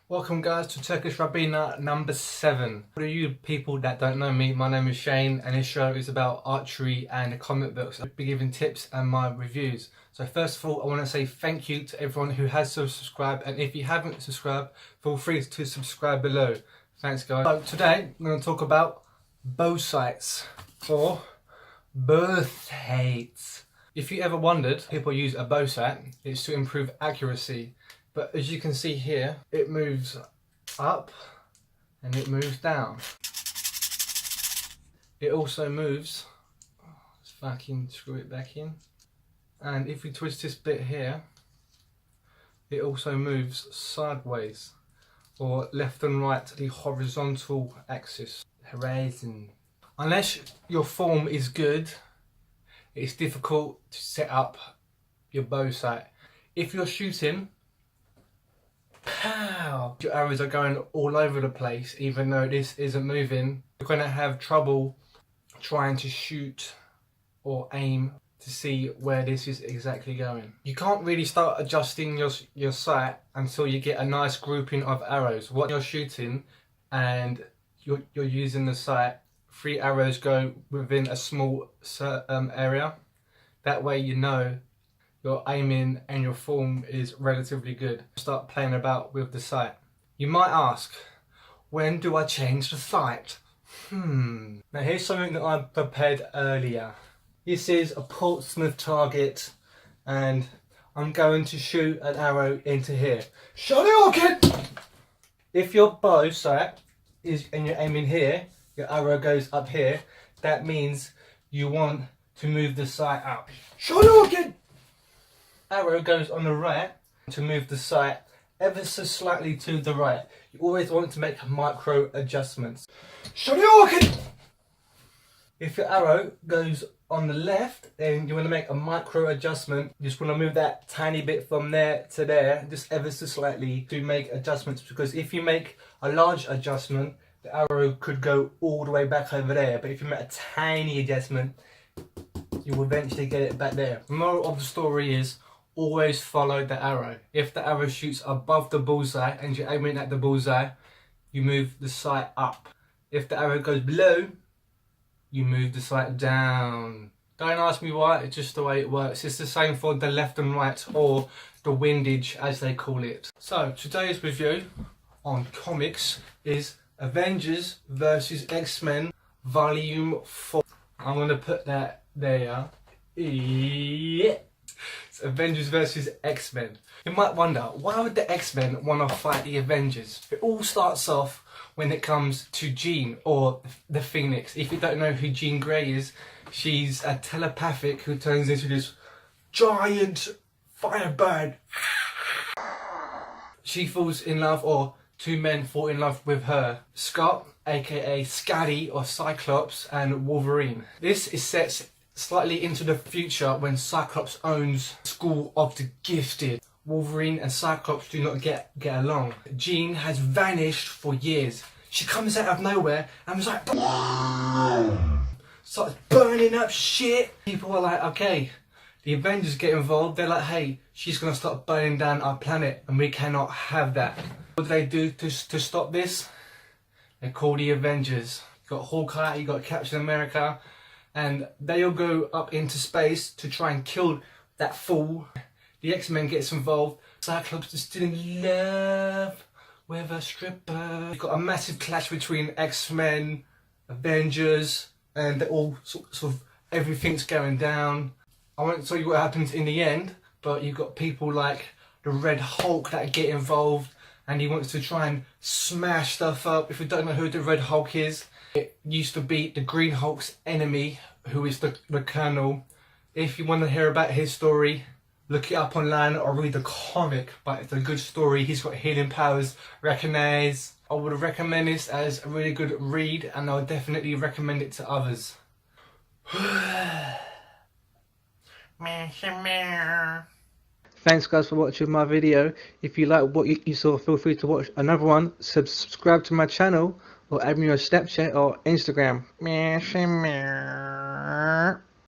Welcome guys to Turkish Ribena number 7. For you people that don't know me, my name is Shane and this show is about archery and comic books. I'll be giving tips and my reviews. So first of all, I want to say thank you to everyone who has subscribed, and if you haven't subscribed, feel free to subscribe below. Thanks guys. So today I'm going to talk about bow sights or birth heights. If you ever wondered, people use a bow sight, it's to improve accuracy. But as you can see here, it moves up and it moves down. It also moves, let's fucking screw it back in. And if we twist this bit here, it also moves sideways or left and right to the horizontal axis. Horizon. Unless your form is good, it's difficult to set up your bow sight. If you're shooting, pow! Your arrows are going all over the place, even though this isn't moving. You're going to have trouble trying to shoot or aim to see where this is exactly going. You can't really start adjusting your sight until you get a nice grouping of arrows. What you're shooting and you're using the sight, 3 arrows go within a small area. That way you know your aiming and your form is relatively good. Start playing about with the sight. You might ask, when do I change the sight? Now here's something that I prepared earlier. This is a Portsmouth target and I'm going to shoot an arrow into here. Shot it, okay! If your bow sight is and you're aiming here, your arrow goes up here, that means you want to move the sight up. Shot it, okay! Arrow goes on the right to move the sight ever so slightly to the right. You always want to make micro adjustments. Shot it, okay! If your arrow goes on the left, then you want to make a micro adjustment. You just want to move that tiny bit from there to there, just ever so slightly to make adjustments, because if you make a large adjustment, the arrow could go all the way back over there. But if you make a tiny adjustment, you will eventually get it back there. The moral of the story is always follow the arrow. If the arrow shoots above the bullseye and you're aiming at the bullseye, you move the sight up. If the arrow goes below, you move the sight down. Don't ask me why, it's just the way it works. It's the same for the left and right, or the windage as they call it. So today's review on comics is Avengers versus X-Men Volume 4. I'm going to put that there. Yeah. It's Avengers versus X-Men. You might wonder, why would the X-Men want to fight the Avengers? It all starts off when it comes to Jean, or the Phoenix. If you don't know who Jean Grey is, she's a telepathic who turns into this giant firebird. She falls in love, or 2 men fall in love with her. Scott, aka Scatty or Cyclops, and Wolverine. This is set slightly into the future when Cyclops owns School of the Gifted. Wolverine and Cyclops do not get along. Jean has vanished for years. She comes out of nowhere and was like, starts burning up shit. People are like, okay, the Avengers get involved. They're like, hey, she's gonna start burning down our planet and we cannot have that. What do they do to stop this? They call the Avengers. You got Hawkeye, you got Captain America, and they all go up into space to try and kill that fool. The X-Men gets involved. Cyclops is still in love with a stripper. You've got a massive clash between X-Men, Avengers, and they're all sort of everything's going down. I won't tell you what happens in the end, but you've got people like the Red Hulk that get involved, and he wants to try and smash stuff up. If you don't know who the Red Hulk is, it used to be the Green Hulk's enemy, who is the Colonel. If you want to hear about his story, look it up online or read the comic, but it's a good story. He's got healing powers. Recognize. I would recommend this as a really good read, and I would definitely recommend it to others. Thanks guys for watching my video. If you like what you saw, feel free to watch another one. Subscribe to my channel or add me on Snapchat or Instagram.